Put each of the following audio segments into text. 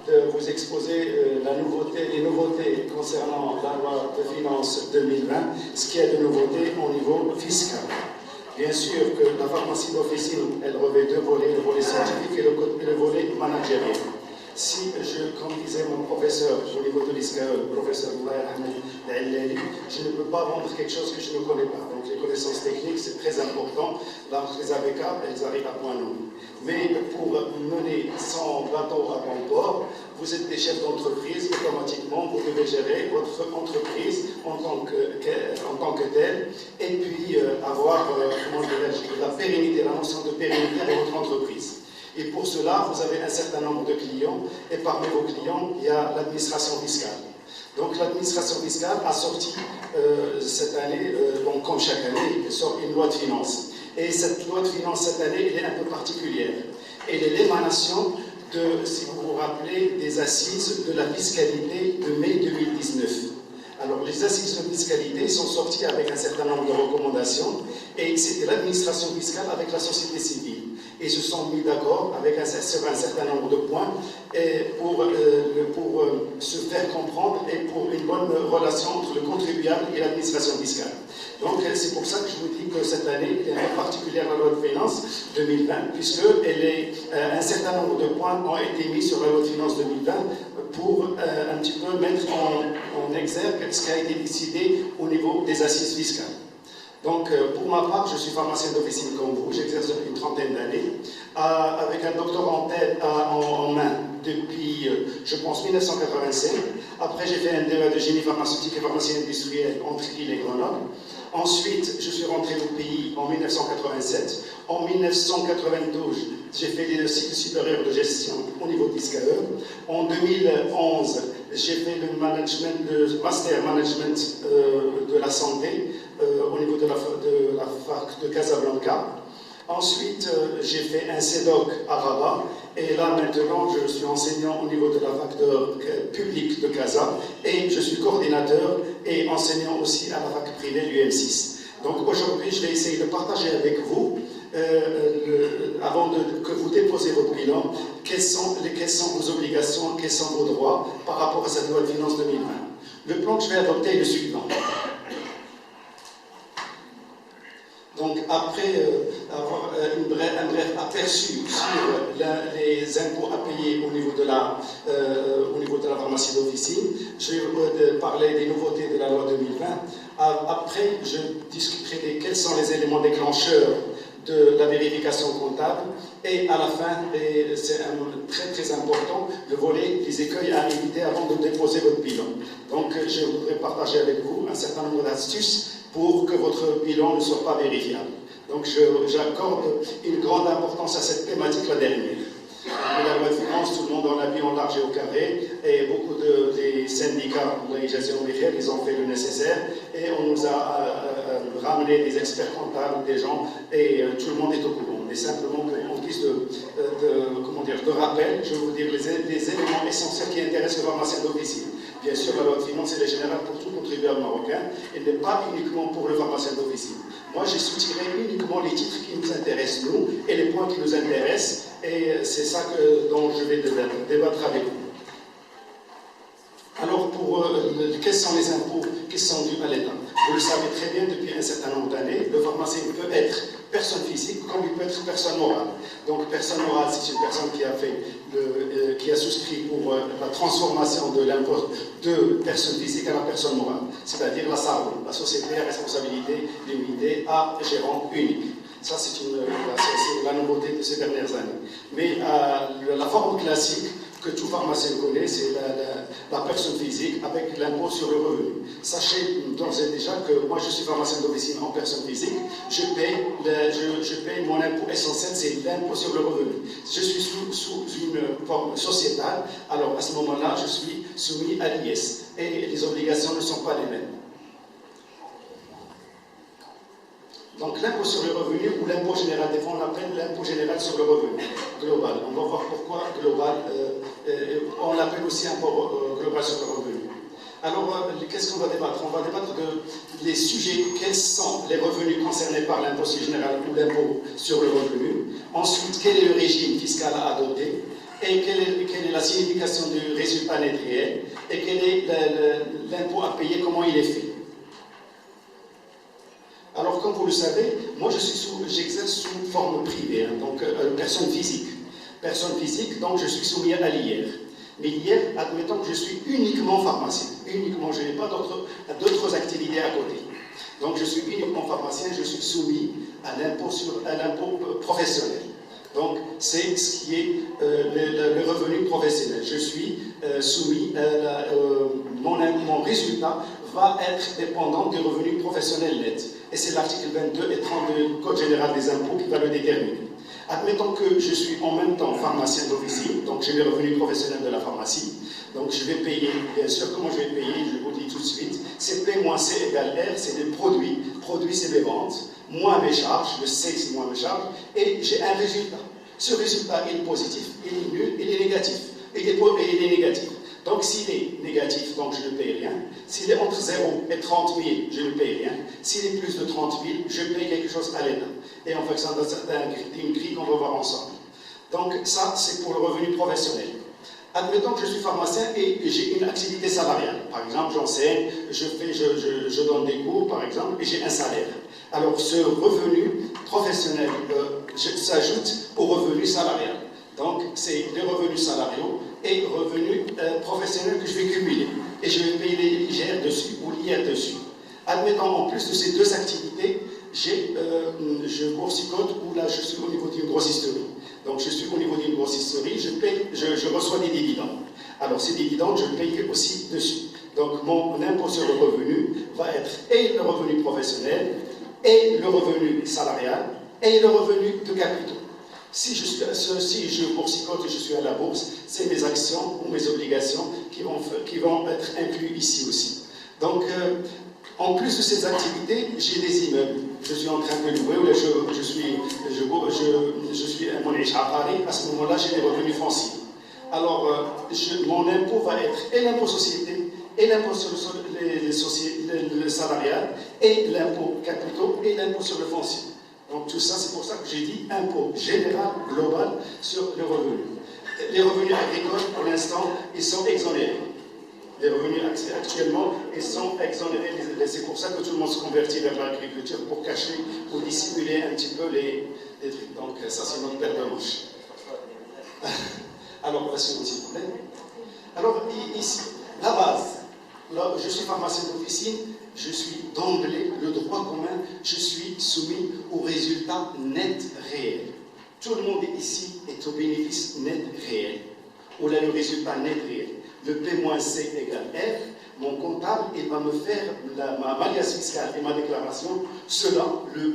de vous exposer les nouveautés concernant la loi de finances 2020, ce qui est de nouveauté au niveau fiscal. Bien sûr que la pharmacie d'officine, elle revêt deux volets, le volet scientifique et le volet managériel. Si, comme disait mon professeur au niveau de l'ISCAE, le professeur Ahmed, je ne peux pas vendre quelque chose que je ne connais pas. Donc les connaissances techniques, c'est très important. Là, les AVK, elles arrivent à point nommé. Mais pour mener son bateau à bon port, vous êtes des chefs d'entreprise, automatiquement, vous devez gérer votre entreprise en tant que telle, et puis avoir la pérennité, la notion de pérennité de votre entreprise. Et pour cela, vous avez un certain nombre de clients, et parmi vos clients, il y a l'administration fiscale. Donc l'administration fiscale a sorti cette année, donc comme chaque année, elle sort une loi de finances. Et cette loi de finances cette année, elle est un peu particulière. Elle est l'émanation de, si vous vous rappelez, des assises de la fiscalité de mai 2019. Alors, les assises de fiscalité sont sorties avec un certain nombre de recommandations, et c'était l'administration fiscale avec la société civile. Et se sont mis d'accord sur un certain nombre de points pour se faire comprendre et pour une bonne relation entre le contribuable et l'administration fiscale. Donc, c'est pour ça que je vous dis que cette année est un peu particulière la loi de finances 2020, puisque un certain nombre de points ont été mis sur la loi de finances 2020 pour un petit peu mettre en exergue ce qui a été décidé au niveau des assises fiscales. Donc, pour ma part, je suis pharmacien d'officine comme vous, j'exerce depuis une trentaine d'années, avec un doctorat en main depuis, je pense, 1985. Après, j'ai fait un DEA de génie pharmaceutique et pharmacie industrielle entre Lille et Grenoble. Ensuite, je suis rentré au pays en 1987. En 1992, j'ai fait des cycles supérieurs de gestion au niveau de l'ISCAE. En 2011, j'ai fait le master management de la santé au niveau de la fac de Casablanca. Ensuite, j'ai fait un CEDOC à Rabat. Et là, maintenant, je suis enseignant au niveau de la fac publique de Casa. Et je suis coordinateur et enseignant aussi à la fac privée du M6. Donc aujourd'hui, je vais essayer de partager avec vous, avant que vous déposez votre bilan, quelles sont vos obligations, quels sont vos droits par rapport à cette loi de finances 2020. Le plan que je vais adopter est le suivant. Donc, après avoir un bref aperçu sur les impôts à payer au niveau de la pharmacie d'officine, je vais vous parler des nouveautés de la loi 2020. Après, je discuterai de quels sont les éléments déclencheurs de la vérification comptable. Et à la fin, c'est très très important, le volet des écueils à éviter avant de déposer votre bilan. Donc, je voudrais partager avec vous un certain nombre d'astuces pour que votre bilan ne soit pas vérifiable. Donc j'accorde une grande importance à cette thématique, la dernière. La loi de finances, tout le monde en a mis en large et au carré, et beaucoup des syndicats, ils ont fait le nécessaire, et on nous a ramené des experts comptables, des gens, et tout le monde est au courant. Mais simplement, en guise de rappel, je vais vous dire les éléments essentiels qui intéressent le pharmacien d'officine. Bien sûr, la loi de finances, elle est générale pour tout contribuable marocain. Elle n'est pas uniquement pour le pharmacien d'officine. Moi, j'ai soutiré uniquement les titres qui nous intéressent, nous, et les points qui nous intéressent. Et c'est ça dont je vais débattre avec vous. Alors, quels sont les impôts qui sont dus à l'État? Vous le savez très bien, depuis un certain nombre d'années, le pharmacien peut être personne physique comme il peut être personne morale. Donc, personne morale, c'est une personne qui a souscrit pour la transformation de l'impôt de personne physique à la personne morale, c'est-à-dire la SARL, la Société à responsabilité limitée à gérant unique. Ça, c'est la nouveauté de ces dernières années. Mais la forme classique que tout pharmacien connaît, c'est la personne physique avec l'impôt sur le revenu. Sachez d'ores et déjà que moi, je suis pharmacien d'officine en personne physique. Je paye mon impôt essentiel, c'est l'impôt sur le revenu. Je suis sous une forme sociétale, alors à ce moment-là, je suis soumis à l'IS. Et les obligations ne sont pas les mêmes. Donc l'impôt sur le revenu ou l'impôt général, des fois on appelle l'impôt général sur le revenu global. On va voir pourquoi global, on l'appelle aussi impôt global sur le revenu. Alors qu'est-ce qu'on va débattre? On va débattre des sujets, quels sont les revenus concernés par l'impôt général ou l'impôt sur le revenu. Ensuite, quel est le régime fiscal à adopter? et quelle est la signification du résultat net réel, et quel est l'impôt à payer, comment il est fait. Alors, comme vous le savez, moi j'exerce sous forme privée, hein, donc personne physique. Personne physique, donc je suis soumis à l'IR. Mais l'IR, admettons que je suis uniquement pharmacien. Uniquement, je n'ai pas d'autres activités à côté. Donc je suis uniquement pharmacien, je suis soumis à l'impôt professionnel. Donc c'est ce qui est le revenu professionnel. Je suis soumis, mon résultat va être dépendant du revenu professionnel net. Et c'est l'article 22 et 32 du Code général des impôts qui va le déterminer. Admettons que je suis en même temps pharmacien d'officine, donc j'ai les revenus professionnels de la pharmacie, donc je vais payer, bien sûr, comment je vais payer, je vous dis tout de suite, c'est P moins C égale R, c'est des produits, produits c'est des ventes, moins mes charges, je sais que c'est moins mes charges, et j'ai un résultat. Ce résultat il est positif, il est nul, il est négatif, il est négatif. Donc s'il est négatif, donc je ne paye rien. S'il est entre 0 et 30 000, je ne paye rien. S'il est plus de 30 000, je paye quelque chose à l'État. Et en fonction d'une grille qu'on va voir ensemble. Donc ça, c'est pour le revenu professionnel. Admettons que je suis pharmacien et j'ai une activité salariale. Par exemple, j'enseigne, je donne des cours, par exemple, et j'ai un salaire. Alors ce revenu professionnel s'ajoute au revenu salarial. Donc, c'est les revenus salariaux et revenus professionnels que je vais cumuler. Et je vais payer l'IGR dessus ou l'IR dessus. Admettons, en plus de ces deux activités, je boursicote où là, je suis au niveau d'une grossisterie. Donc, je suis au niveau d'une grossisterie, je reçois des dividendes. Alors, ces dividendes, je paye aussi dessus. Donc, mon impôt sur le revenu va être et le revenu professionnel, et le revenu salarial, et le revenu de capitaux. Si je boursicote et je suis à la bourse, c'est mes actions ou mes obligations qui vont être inclus ici aussi. Donc, en plus de ces activités, j'ai des immeubles. Je suis en train de louer, ou là je suis à mon échat à Paris, à ce moment-là, j'ai des revenus fonciers. Alors, mon impôt va être et l'impôt société, et l'impôt sur le salarial, et l'impôt capitaux, et l'impôt sur le foncier. Donc tout ça, c'est pour ça que j'ai dit impôt général, global, sur le revenu. Les revenus agricoles, pour l'instant, ils sont exonérés. Les revenus actuellement, ils sont exonérés. C'est pour ça que tout le monde se convertit vers l'agriculture pour cacher, pour dissimuler un petit peu les trucs. Donc ça, c'est notre paire de manches. Alors, la suivante, s'il vous plaît. Alors, ici, la base. Là, je suis pharmacien d'officine, je suis d'emblée, le droit commun, je suis soumis au résultat net réel. Tout le monde ici est au bénéfice net réel. Ou là, le résultat net réel. Le P-C égale R, mon comptable, il va me faire ma alias fiscale et ma déclaration selon le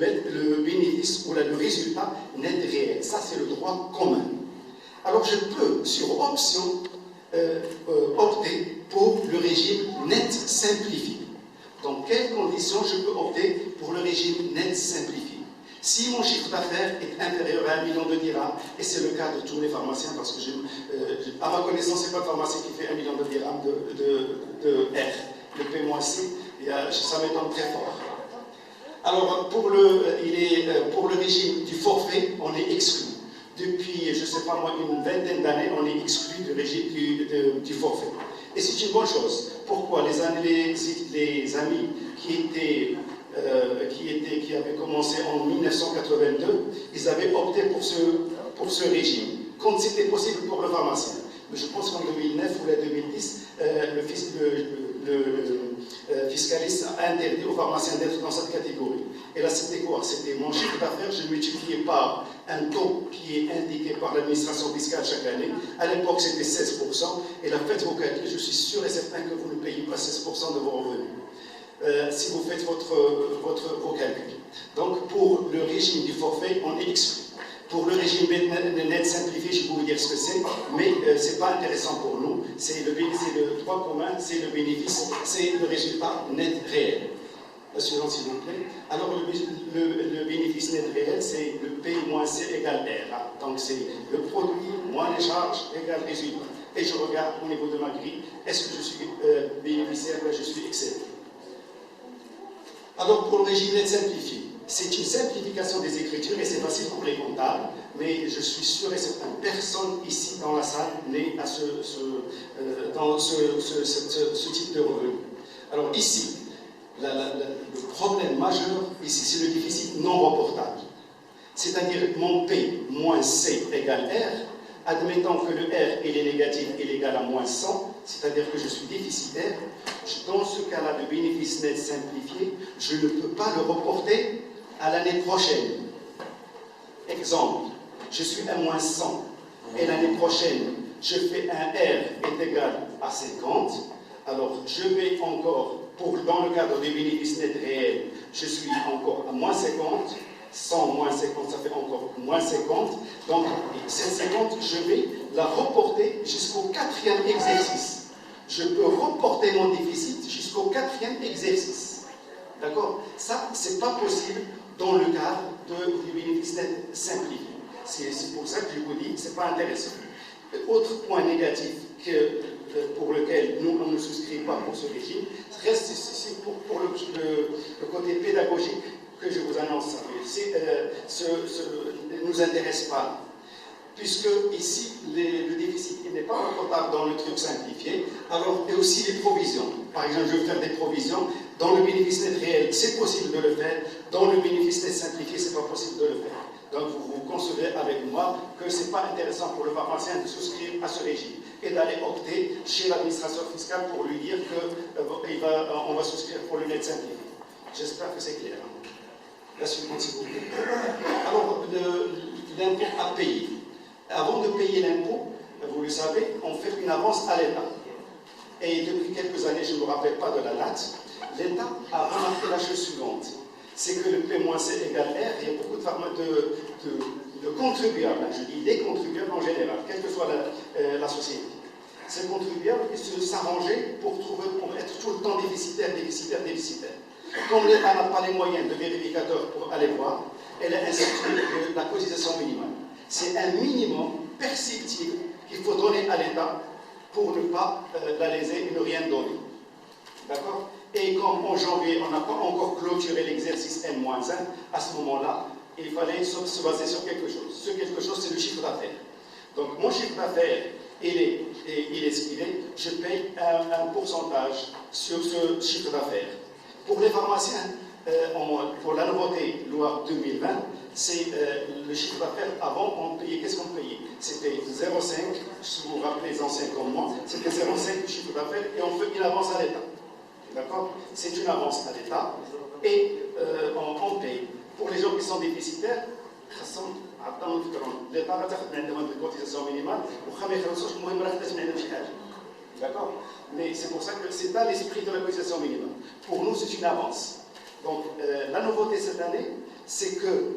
bénéfice ou là, le résultat net réel. Ça, c'est le droit commun. Alors, je peux, sur option, opter pour le régime net simplifié. Dans quelles conditions je peux opter pour le régime net simplifié? Si mon chiffre d'affaires est inférieur à 1 million de dirhams, et c'est le cas de tous les pharmaciens, parce que à ma connaissance, ce n'est pas le pharmacien qui fait 1 million de dirhams de R. Le P-C, ça m'étonne très fort. Alors, pour le régime du forfait, on est exclu. Depuis, je ne sais pas moi, une vingtaine d'années, on est exclu du régime du forfait. Et c'est une bonne chose. Pourquoi? Les amis qui avaient commencé en 1982, ils avaient opté pour ce régime, comme c'était possible pour le pharmacien. Mais je pense qu'en 2009 ou 2010, le fiscaliste a interdit aux pharmaciens d'être dans cette catégorie. Et là, c'était quoi? C'était mon chiffre d'affaires, je multipliais par un taux qui est indiqué par l'administration fiscale chaque année. À l'époque, c'était 16%. Et là, faites vos calculs, je suis sûr et certain que vous ne payez pas 16% de vos revenus. Si vous faites vos calculs. Donc, pour le régime du forfait, on est exclu. Pour le régime net simplifié, je peux vous dire ce que c'est, mais ce n'est pas intéressant pour nous. C'est le droit commun, c'est le bénéfice, c'est le résultat net réel. La suivante, s'il vous plaît. Alors, le bénéfice net réel, c'est le P moins C égale R. Donc, c'est le produit moins les charges égale résultat. Et je regarde au niveau de ma grille, est-ce que je suis bénéficiaire ou je suis excédé? Alors, pour le régime net simplifié, c'est une simplification des écritures et c'est facile pour les comptables, mais je suis sûr et certain, personne ici dans la salle n'est à dans ce type de revenu. Alors ici, le problème majeur, ici, c'est le déficit non reportable. C'est-à-dire mon P moins C égale R, admettant que le R il est négatif, il est égal à moins 100, c'est-à-dire que je suis déficitaire, dans ce cas-là de bénéfice net simplifié, je ne peux pas le reporter à l'année prochaine. Exemple, je suis à moins 100 et l'année prochaine, je fais un R est égal à 50, alors je vais encore, dans le cadre des bénéfices nets réels, je suis encore à moins 50, 100 moins 50, ça fait encore moins 50. Donc, cette 50, je vais la reporter jusqu'au 4e exercice. Je peux reporter mon déficit jusqu'au 4e exercice. D'accord? Ça, c'est pas possible dans le cadre du bénéfice net simplifié. C'est pour ça que je vous dis que c'est pas intéressant. Autre point négatif pour lequel nous, on ne souscrit pas pour ce régime, c'est pour le côté pédagogique que je vous annonce, ne nous intéresse pas. Puisque ici, le déficit n'est pas reportable dans le truc simplifié, alors et aussi les provisions. Par exemple, je veux faire des provisions, dans le bénéfice net réel, c'est possible de le faire, dans le bénéfice net simplifié, c'est pas possible de le faire. Donc vous concevez avec moi que ce n'est pas intéressant pour le pharmacien de souscrire à ce régime et d'aller opter chez l'administrateur fiscal pour lui dire qu'on va souscrire pour le net simplifié. J'espère que c'est clair. La suivante, s'il vous plaît. Alors, l'impôt à payer. Avant de payer l'impôt, vous le savez, on fait une avance à l'État. Et depuis quelques années, je ne me rappelle pas de la date, l'État a remarqué la chose suivante. C'est que le P-C égale R, il y a beaucoup de contribuables, je dis des contribuables en général, quelle que soit la société. Ces contribuables, ils s'arrangeaient pour être tout le temps déficitaire. Comme l'État n'a pas les moyens de vérificateurs pour aller voir, elle a institué la cotisation minimale. C'est un minimum perceptible qu'il faut donner à l'État pour ne pas la léser et ne rien donner. D'accord? Et comme en janvier, on n'a pas encore clôturé l'exercice N-1, à ce moment-là, il fallait se baser sur quelque chose. Ce quelque chose, c'est le chiffre d'affaires. Donc, mon chiffre d'affaires, il est ce qu'il est, je paye un pourcentage sur ce chiffre d'affaires. Pour les pharmaciens, pour la nouveauté loi 2020, c'est le chiffre d'affaires. Avant, on payait, qu'est-ce qu'on payait? C'était 0,5, si vous vous rappelez les anciens comme moi, c'était 0,5 du chiffre d'affaires et on fait une avance à l'État. D'accord? C'est une avance à l'État et on paye. Pour les gens qui sont déficitaires, l'État va faire une cotisation minimale d'accord? Mais c'est pour ça que c'est pas l'esprit de la cotisation minimale. Pour nous, c'est une avance. Donc, la nouveauté cette année, c'est que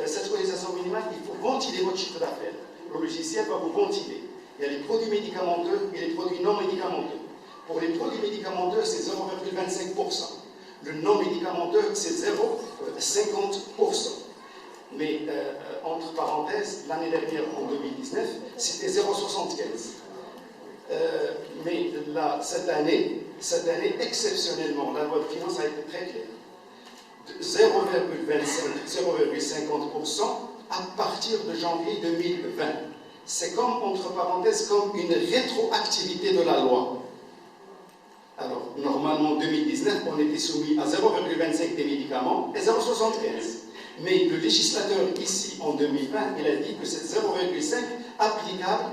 cette cotisation minimale, il faut ventiler votre chiffre d'affaires. Le logiciel va vous ventiler. Il y a les produits médicamenteux et les produits non médicamenteux. Pour les produits médicamenteux, c'est 0,25%. Le non médicamenteux, c'est 0,50%. Mais, entre parenthèses, l'année dernière, en 2019, c'était 0,75%. Mais là, cette année, exceptionnellement, la loi de finances a été très claire. 0,50% à partir de janvier 2020. C'est comme, entre parenthèses, comme une rétroactivité de la loi. Alors, normalement, en 2019, on était soumis à 0,25 des médicaments et 0,75. Mais le législateur, ici, en 2020, il a dit que c'est 0,5 applicable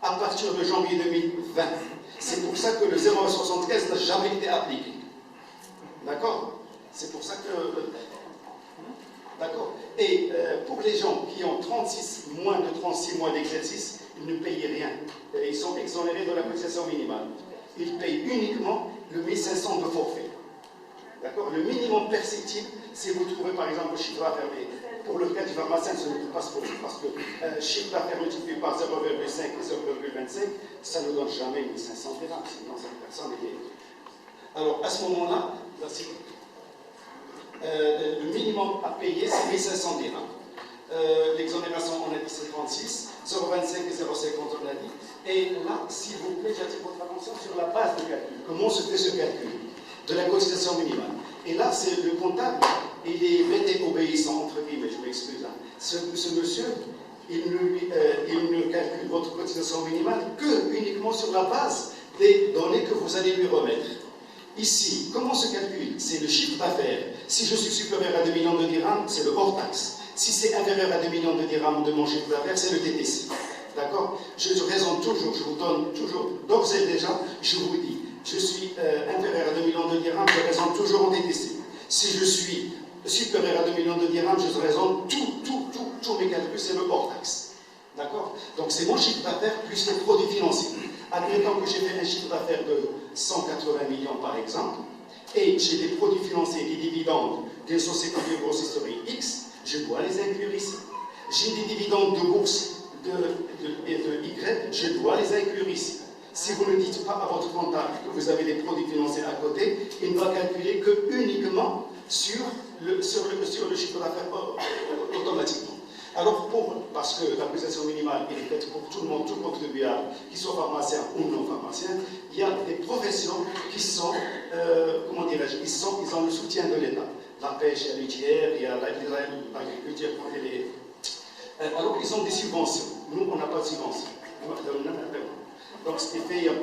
à partir de janvier 2020. C'est pour ça que le 0,75 n'a jamais été appliqué. D'accord? C'est pour ça que... D'accord? Et pour les gens qui ont moins de 36 mois d'exercice, ils ne payent rien. Ils sont exonérés de la cotisation minimale. Ils payent uniquement le 1500 de forfait. D'accord? Le minimum perceptible, si vous trouvez par exemple le chiffre d'affaires, pour le cas du pharmacien, ce n'est pas ce parce que chiffre d'affaires multiplié par 0,5 et 0,25, ça ne donne jamais 1500 dirhams, sinon cette personne est... Alors à ce moment-là, le minimum à payer, c'est 1500 dirhams. L'exonération, on a dit, c'est 36, 0,25 et 0,50, on a dit. Et là, s'il vous plaît, j'attire votre attention sur la base de calcul. Comment se fait ce calcul de la cotisation minimale? Et là, c'est le comptable il est bête et obéissant, entre guillemets, je m'excuse. Hein. Ce monsieur, il ne calcule votre cotisation minimale que uniquement sur la base des données que vous allez lui remettre. Ici, comment se calcule? C'est le chiffre d'affaires. Si je suis supérieur à 2 millions de dirhams, c'est le hors-taxe. Si c'est inférieur à 2 millions de dirhams de mon chiffre d'affaires, c'est le TTC. D'accord? Je raisonne toujours, je vous donne toujours, d'ores et déjà, je vous dis, je suis inférieur à 2 millions de dirhams, je raisonne toujours en TTC. Si je suis supérieur à 2 millions de dirhams, je raisonne tous mes calculs, c'est le hors-taxe. D'accord? Donc c'est mon chiffre d'affaires plus les produits financiers. Admettons que j'ai fait un chiffre d'affaires de 180 millions par exemple, et j'ai des produits financiers, des dividendes des sociétés de grossisterie X, je dois les inclure ici. J'ai des dividendes de bourse et de Y, je dois les inclure ici. Si vous ne dites pas à votre comptable que vous avez des produits financiers à côté, il ne va calculer que uniquement sur le chiffre d'affaires automatiquement. Alors, parce que la cotisation minimale est faite pour tout le monde, tout contribuable, qu'il soit pharmacien ou non pharmacien, il y a des professions qui sont, comment dirais-je, ils ont le soutien de l'État. La pêche, il y a l'utière, il y a l'agriculture, alors ils ont des subventions. Nous, on n'a pas de subvention. Donc, ce qui fait, on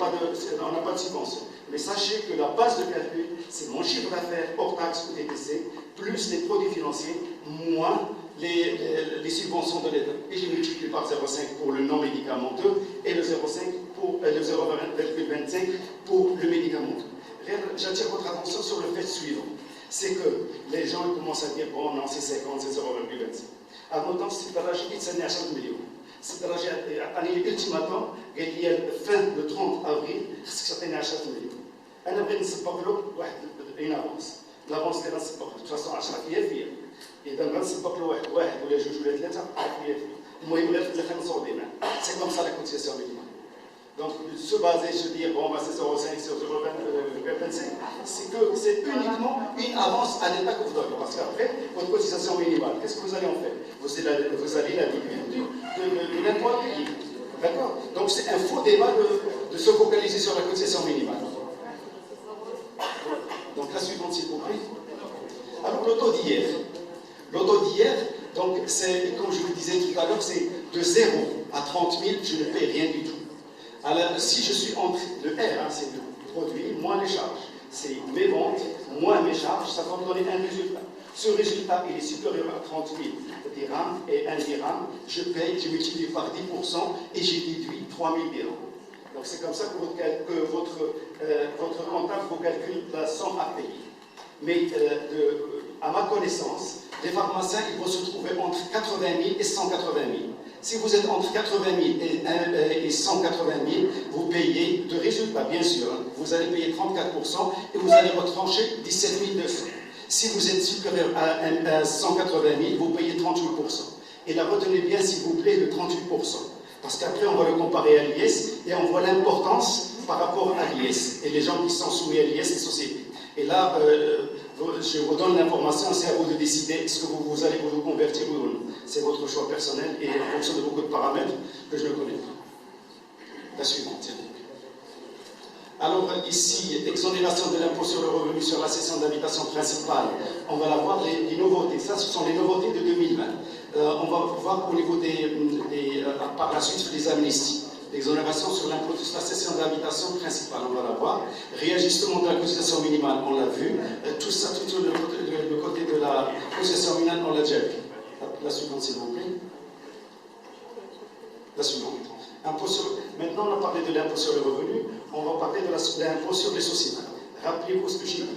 n'a pas de subvention. Mais sachez que la base de calcul, c'est mon chiffre d'affaires hors taxe ou TTC, plus les produits financiers, moins les subventions de l'État. Et je multiplie par 0,5 pour le non médicamenteux et le 0,25 pour le médicamenteux. J'attire votre attention sur le fait suivant. C'est que les gens commencent à dire, bon, non, c'est 50, c'est 0,25. Alors, donc, c'est la rage, c'est 10 millions. C'est la rage, ultimatum, il y a fin le 30 avril, c'est 10 millions. أنا بغيت نسبق له واحد une avance. L'avance اللي غنسبق له، de toute façon 10%. إذا غنسبق له واحد ولا جوج ولا ثلاثة 10%. المهم غير في الآخر نصوبي معاه. C'est comme ça la cotisation minimale. Donc, se baser, se dire, bon, bah, c'est 0,5, c'est 0,25, c'est que c'est uniquement une avance à l'État que vous donnez. Parce qu'après, votre cotisation minimale, qu'est-ce que vous allez en faire? Vous allez la déduire de l'impôt à payer. D'accord? Donc, c'est un faux débat de se focaliser sur la cotisation minimale. Donc, la suivante, s'il vous plaît. Alors, l'auto d'hier. L'auto d'hier, donc, c'est, comme je vous disais tout à l'heure, c'est de 0 à 30 000, je ne paie rien du tout. Alors, si je suis entre le R, hein, c'est le produit, moins les charges, c'est mes ventes, moins mes charges, ça va me donner un résultat. Ce résultat, il est supérieur à 30 000 dirhams et 1 dirham, je paye, je multiplie par 10% et j'ai déduit 3 000 dirhams. Donc c'est comme ça que votre comptable vous calcule la somme à payer. Mais à ma connaissance, les pharmaciens, ils vont se trouver entre 80 000 et 180 000. Si vous êtes entre 80 000 et 180 000, vous payez de résultat, bien sûr. Hein, vous allez payer 34% et vous allez retrancher 17 200. Si vous êtes supérieur à 180 000, vous payez 38%. Et là, retenez bien, s'il vous plaît, le 38%. Parce qu'après, on va le comparer à l'IS et on voit l'importance par rapport à l'IS. Et les gens qui sont soumis à l'IS, les sociétés. Et là, je vous donne l'information, c'est à vous de décider est-ce que vous allez vous convertir ou non. C'est votre choix personnel et en fonction de beaucoup de paramètres que je ne connais pas. La suivante. Alors ici, exonération de l'impôt sur le revenu sur la cession d'habitation principale. On va la voir, les nouveautés. Ça, ce sont les nouveautés de 2020. On va voir au niveau par la suite des amnisties. L'exonération sur l'impôt sur la cession d'habitation principale, on va la voir. Réajustement de la cotisation minimale, on l'a vu. Tout ça, tout le côté de la cotisation minimale, on l'a déjà vu. La suivante, s'il vous plaît. La suivante. Maintenant, on a parlé de l'impôt sur le revenu, on va parler de l'impôt sur les sociétés. Rappelez-vous ce que j'ai dit.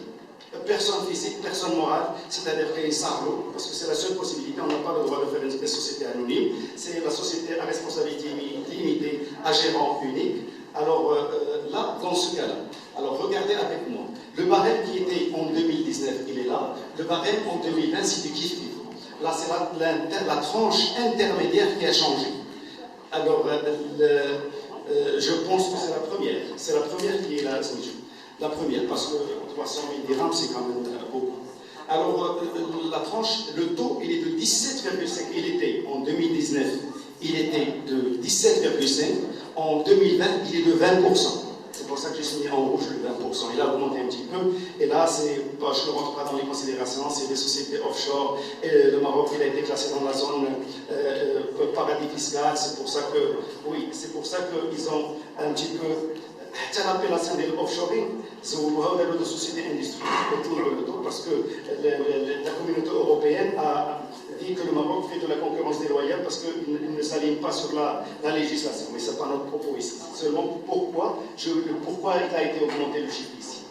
Personne physique, personne morale, c'est-à-dire les SARLO, parce que c'est la seule possibilité, on n'a pas le droit de faire une société anonyme, c'est la société à responsabilité limitée, à gérant unique. Alors là, dans ce cas-là, alors regardez avec moi, le barème qui était en 2019, il est là, le barème en 2020, c'est du kiff-kiff. Là, c'est la tranche intermédiaire qui a changé. Alors, je pense que c'est la première qui est là. La première, parce que 300 000 dirhams, c'est quand même beaucoup. Alors, la tranche, le taux, il est de 17,5. Il était, en 2019, il était de 17,5. En 2020, il est de 20%. C'est pour ça que j'ai souligné en rouge le 20%. Il a augmenté un petit peu. Et là, je ne rentre pas dans les considérations, c'est des sociétés offshore. Et le Maroc, il a été classé dans la zone paradis fiscal. C'est pour ça que, oui, c'est pour ça qu'ils ont un petit peu. L'appellation de l'offshoring, c'est une société industrielle autour de tout, parce que la communauté européenne a dit que le Maroc fait de la concurrence déloyale parce qu'il ne s'aligne pas sur la législation. Mais ce n'est pas notre propos ici. Seulement pourquoi il a été augmenté le chiffre ici.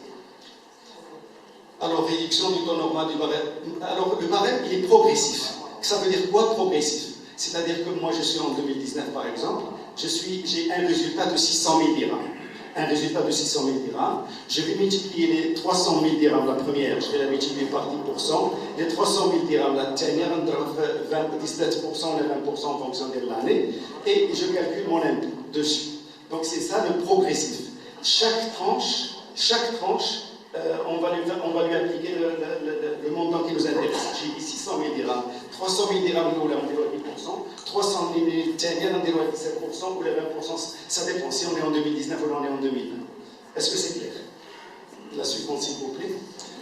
Alors, réduction du taux normal du barème. Alors, le barème, il est progressif. Ça veut dire quoi, progressif? C'est-à-dire que moi, je suis en 2019, par exemple, j'ai un résultat de 600 000 dirhams. Un résultat de 600 000 dirhams. Je vais multiplier les 300 000 dirhams, la première, je vais la multiplier par 10%. Les 300 000 dirhams, la dernière, 17% ou 20% en fonction de l'année. Et je calcule mon impôt dessus. Donc c'est ça le progressif. Chaque tranche, on va lui appliquer le montant qui nous intéresse. J'ai dit 600 000 dirhams. 300 000 dirhams, nous, on déroule 10%. 300 000 dirhams, on déroule 17%, ou les 20%, ça dépend si on est en 2019 ou on est en 2020. Est-ce que c'est clair? La suivante, s'il vous plaît.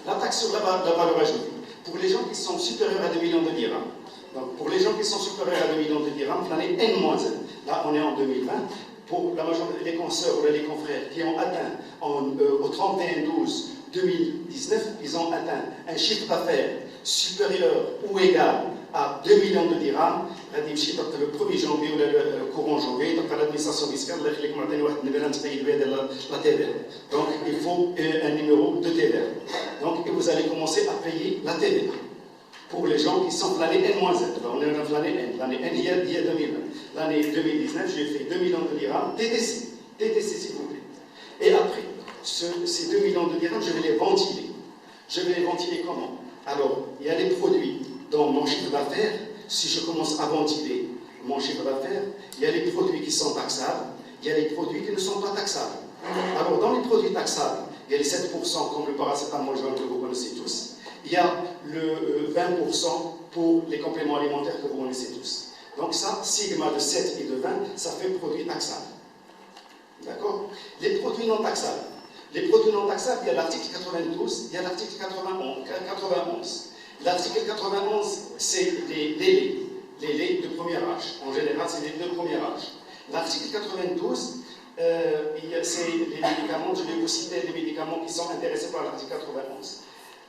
La taxe sur la valeur ajoutée. Pour les gens qui sont supérieurs à 2 millions de dirhams. Donc, pour les gens qui sont supérieurs à 2 millions de dirhams, l'année N-1, là, on est en 2020. Pour la majorité des consoeurs ou les confrères qui ont atteint au 31/12/2019, ils ont atteint un chiffre d'affaires supérieur ou égal à 2 millions de dirhams, le 1er janvier ou le courant janvier, donc l'administration fiscale, la TVA. Donc il faut un numéro de TVA. Donc vous allez commencer à payer la TVA. Pour les gens qui sont l'année N-7, on est dans l'année N, l'année N, il y a 2020. L'année 2019, j'ai fait 2 millions de dirhams, TTC s'il vous plaît. Et après, ces 2 millions de dirhams, je vais les ventiler. Je vais les ventiler comment? Alors, il y a des produits dans mon chiffre d'affaires. Si je commence à ventiler mon chiffre d'affaires, il y a des produits qui sont taxables, il y a des produits qui ne sont pas taxables. Alors, dans les produits taxables, il y a les 7% comme le paracétamol jaune que vous connaissez tous. Il y a le 20% pour les compléments alimentaires que vous connaissez tous. Donc ça, sigma de 7 et de 20, ça fait produit taxable. D'accord? Les produits non taxables. Les produits non taxables, il y a l'article 92, il y a l'article 91. L'article 91, c'est les laits de premier âge. En général, c'est les deux premiers âges. L'article 92, c'est les médicaments, je vais vous citer les médicaments qui sont intéressés par l'article 91.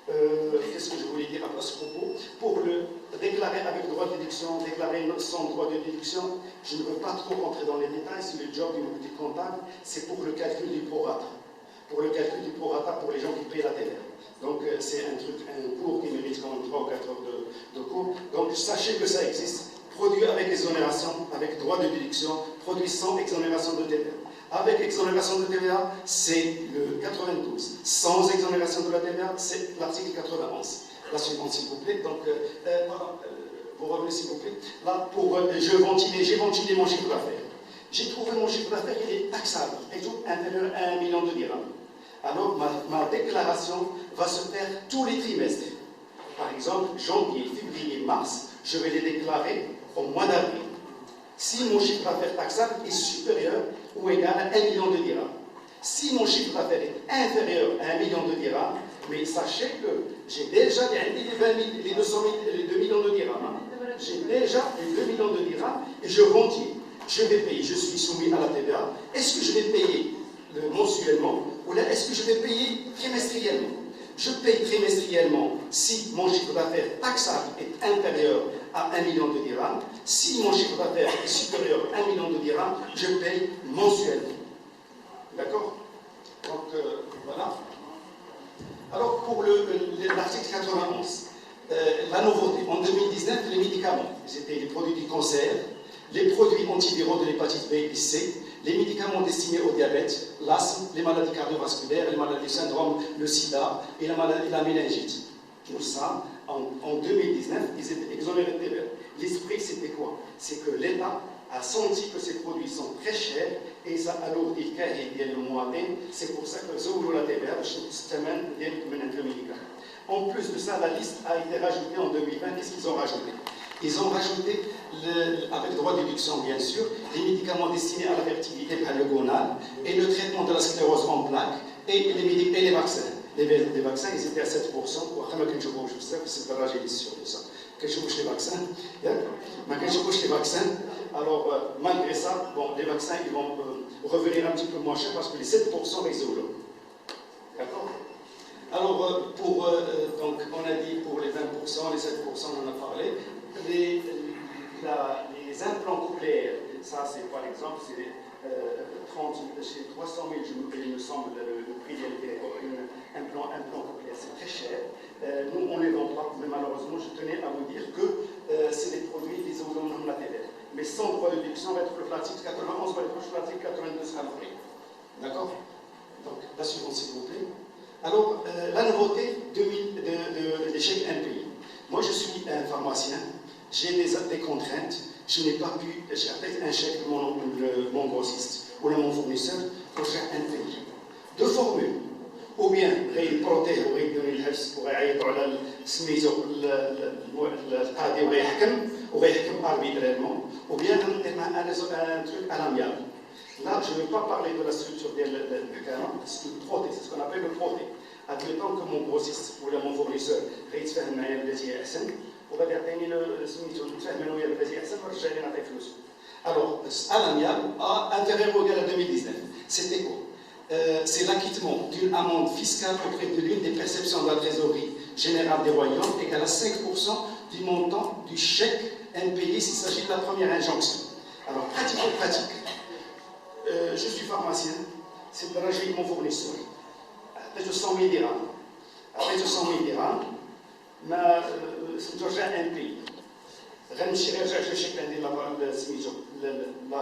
Qu'est-ce que je voulais dire à ce propos? Pour le déclarer avec droit de déduction, déclarer sans droit de déduction, je ne veux pas trop rentrer dans les détails, c'est le job du comptable, c'est pour le calcul du prorata. Pour le calcul du prorata pour les gens qui payent la TVA. Donc c'est un cours qui mérite quand même 3 ou 4 heures de cours. Donc sachez que ça existe. Produit avec exonération, avec droit de déduction, produit sans exonération de TVA. Avec exonération de TVA, c'est le 92. Sans exonération de la TVA, c'est l'article 91. La suivante, s'il vous plaît. Donc, vous revenez, s'il vous plaît. Là, j'ai ventilé mon chiffre d'affaires. J'ai trouvé mon chiffre d'affaires, il est taxable, et tout inférieur à 1 million de dirhams. Alors, ma déclaration va se faire tous les trimestres. Par exemple, janvier, février, mars, je vais les déclarer au mois d'avril. Si mon chiffre d'affaires taxable est supérieur ou égal à 1 million de dirhams. Si mon chiffre d'affaires est inférieur à 1 million de dirhams, mais sachez que j'ai déjà les 2 millions de dirhams. Hein. J'ai déjà les 2 millions de dirhams et je ventile. Je vais payer, je suis soumis à la TVA. Est-ce que je vais payer mensuellement ou là, est-ce que je vais payer trimestriellement? Je paye trimestriellement si mon chiffre d'affaires taxable est inférieur à 1 million de dirhams. Si mon chiffre d'affaires est supérieur à 1 million de dirhams, je paye mensuellement. D'accord? Donc, voilà. Alors, pour l'article 91, la nouveauté, en 2019, les médicaments, c'était les produits du cancer, les produits antiviraux de l'hépatite B et C, les médicaments destinés au diabète, l'asthme, les maladies cardiovasculaires, les maladies du syndrome, le sida et la méningite. Tout ça, en 2019, ils étaient exonérés de TVA. L'esprit, c'était quoi? C'est que l'État a senti que ces produits sont très chers et ça alourdit le moyen. C'est pour ça que la TVA, le médicament. En plus de ça, la liste a été rajoutée en 2020. Qu'est-ce qu'ils ont rajouté? Ils ont rajouté avec droit de déduction bien sûr, les médicaments destinés à la fertilité par le gonal et le traitement de la sclérose en plaques et les vaccins. Les vaccins, ils étaient à 7%. C'est pas j'ai sur ça. Que je bouge les vaccins. Mais quand je bouge les vaccins, alors malgré ça, bon, les vaccins ils vont revenir un petit peu moins cher parce que les 7% restent au lot. D'accord? Alors, donc, on a dit pour les 20%, les 7%, on en a parlé. Les implants cochléaires, ça c'est par exemple, c'est 300 000 jours, il me semble, le prix d'un implant cochléaire, c'est très cher. Nous, on ne les vend pas, mais malheureusement, je tenais à vous dire que c'est des produits des zoonoses latérales. Mais sans droit de déduction, va être le plastique 91, va être le plastique 82 à l'oreille. D'accord? Donc, la suivante, s'il vous plaît. Alors, la nouveauté des chèques impayés. Moi, je suis un pharmacien, j'ai des contraintes, je n'ai pas pu acheter un chèque de mon grossiste ou de mon fournisseur pour faire impayé. Deux formules. Ou bien, il protège ou il donne le حبس ويعيطوا على سميتو القاضي ويحكم arbitrairement, ou bien un truc à l'amiable. Là, je ne vais pas parler de la structure de l'Hakama, c'est ce qu'on appelle le proté. Admettons que mon grossiste ou mon fournisseur يتفاهم معايا بلاتي احسن وغادي يعطيني سميتو نتفاهم انا وياه بلاتي احسن ونرجع لي نعطيه فلوسه. Alors, à l'amiable, inférieur ou égal à 2019, c'était quoi? C'est l'acquittement d'une amende fiscale auprès de l'une des perceptions de la trésorerie générale des royaumes égale à 5% du montant du chèque impayé s'il s'agit de la première injonction. Alors, pratique. Je suis pharmacien, c'est le régime mon fournisseur. Après 100 000 dirhams. Après 100 000 dirhams, c'est déjà un pays. غنمشي غير نرجع الشيك عندي سميتو لا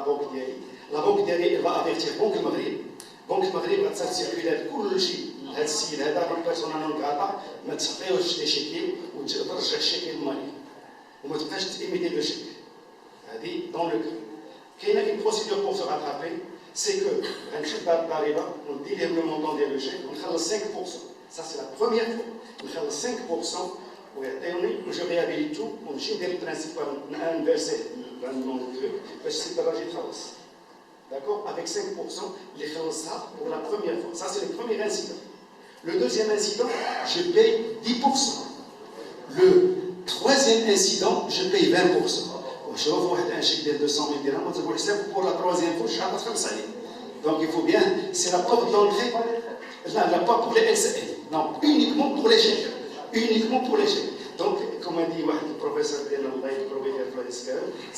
بوك ديالي va avertir بنك المغرب غتصيفط سيركيلات كلشي لهذا السيد هذا راه بيرسونا نون كراطا ما تعطيوش لي شيكي وترجع الشيكي للمالك وما تبقاش تيميتي لو شيك. هذه دون لو كاينه une procédure pour se rattraper, c'est que غنمشي للضريبه وندي لهم لو مونطون ديال لو شيك ونخلص 5%. Ça c'est la première fois. نخلص 5% ويعطيوني وجو ريابيليت تو ونمشي ندير البرانسيبال انفيرسي للمون باش السيد الراجل يخلص. D'accord? Avec 5%, il خلص ça pour la première fois. Ça c'est le premier incident. Le deuxième incident, je paye 10%. Le troisième incident, je paye 20%. وشوفوا واحد un chèque de 200 000 dirhams وتقول حساب pour la troisième fois شحال غتخلص عليه. Donc il faut bien, c'est la porte d'entrée. Là, pas pour les LCN. Non, uniquement pour les chèques. Uniquement pour les chèques. Donc, comme a dit le professeur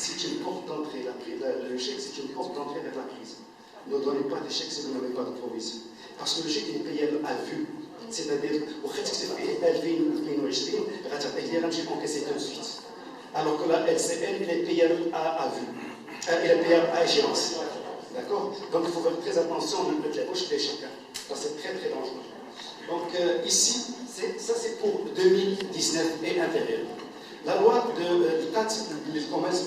c'est une porte d'entrée, le chèque, c'est une porte d'entrée vers la crise. Ne donnez pas des chèques si vous n'avez pas de provision. Parce que le chèque est payé à vue. C'est-à-dire, au fait que c'est payé à 2020, غنمشي encaisser tout de suite. Alors que la LCN, elle est payée à vue. Elle est payée à échéance. D'accord? Donc, il faut faire très attention de mettre la bouche des chèques. Ça, c'est très très dangereux. Donc, ici, ça c'est pour 2019 et intérieur. La loi de commerce,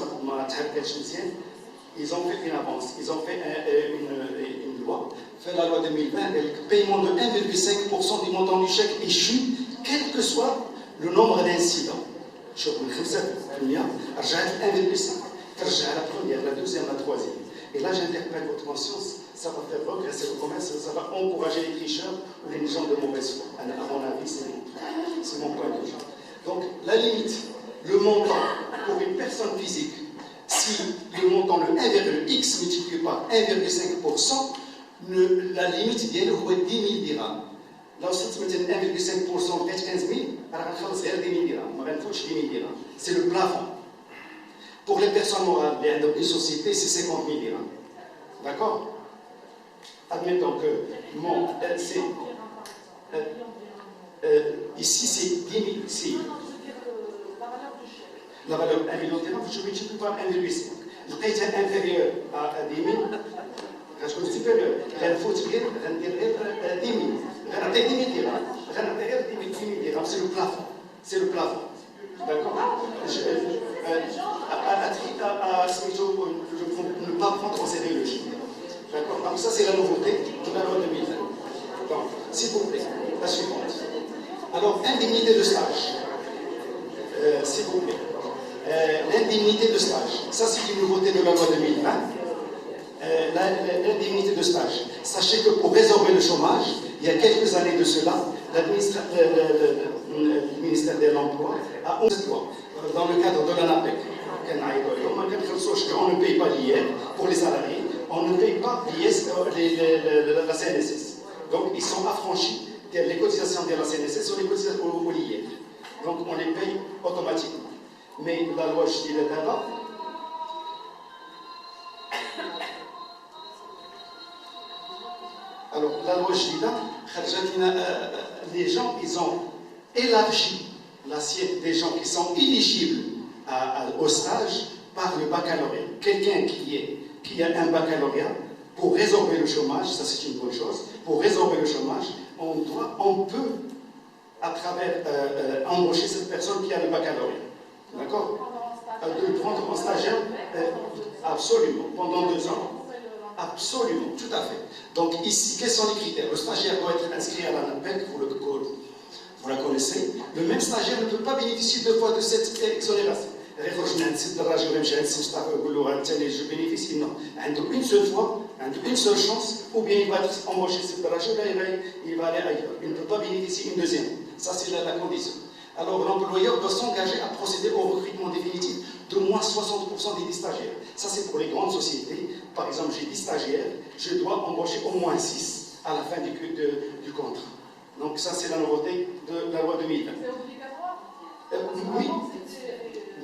ils ont fait une avance, ils ont fait une loi, fait la loi 2020, le paiement de 1,5% du montant du chèque échu, quel que soit le nombre d'incidents. Je vous dis ça, la première, la deuxième, la troisième. Et là, j'interpelle votre conscience, ça va faire progresser le commerce, ça va encourager les tricheurs ou les gens de mauvaise foi. À mon avis, c'est mon point de vue. Donc, la limite, le montant pour une personne physique, si le montant, le X multiplié par 1,5%, la limite vient de 10 000 dirhams. Là, si tu mets 1,5%, peut-être 15 000, alors on va faire 10 000 dirhams. 10 000 dirhams. C'est le plafond. Pour les personnes morales, les sociétés, c'est 50 000 dirhams. D'accord? Admettons que mon LC, ici c'est 10 000, ici. La valeur 1 million de dirhams, je multiplie par 1,5. Le prix est inférieur à 10 000, quand je suis supérieur, il faut dire 10 000. Il 10 000 dirhams. Il 10 000 dirhams, c'est le plafond. C'est le plafond. D'accord? Ne pas prendre en sérieux le chiffre. D'accord? Donc ça c'est la nouveauté de la loi 2020. Donc, s'il vous plaît, la suivante. Alors, indemnité de stage. S'il vous plaît. l'indemnité de stage. Ça, c'est une nouveauté de la loi 2020. L'indemnité de stage. Sachez que pour résorber le chômage, il y a quelques années de cela, le ministère de l'Emploi a 11 lois dans le cadre de l'ANAPEC. On ne paye pas l'IR pour les salariés, on ne paye pas la CNSS. Donc ils sont affranchis, les cotisations de la CNSS sont les cotisations au l'IR. Donc on les paye automatiquement. Mais la loi, je dis là-bas, alors, la loi JDA, les gens, ils ont élargi l'assiette des gens qui sont éligibles au stage par le baccalauréat. Quelqu'un qui a un baccalauréat, pour résorber le chômage, ça c'est une bonne chose, pour résorber le chômage, on peut, à travers, embaucher cette personne qui a le baccalauréat. D'accord? De le prendre en stagiaire, absolument, pendant 2 ans. Absolument, tout à fait. Donc ici, quels sont les critères? Le stagiaire doit être inscrit à l'ANAPEC, vous la connaissez. Le même stagiaire ne peut pas bénéficier 2 fois de cette exonération. Je bénéficie, non. Une seule fois, une seule chance, ou bien il va être embauché, il va aller ailleurs. Il ne peut pas bénéficier une deuxième. Ça, c'est la condition. Alors l'employeur doit s'engager à procéder au recrutement définitif de moins 60% des stagiaires. Ça, c'est pour les grandes sociétés. Par exemple, j'ai 10 stagiaires, je dois embaucher au moins 6 à la fin du contrat. Donc ça, c'est la nouveauté de la loi 2020. C'est obligatoire? Oui.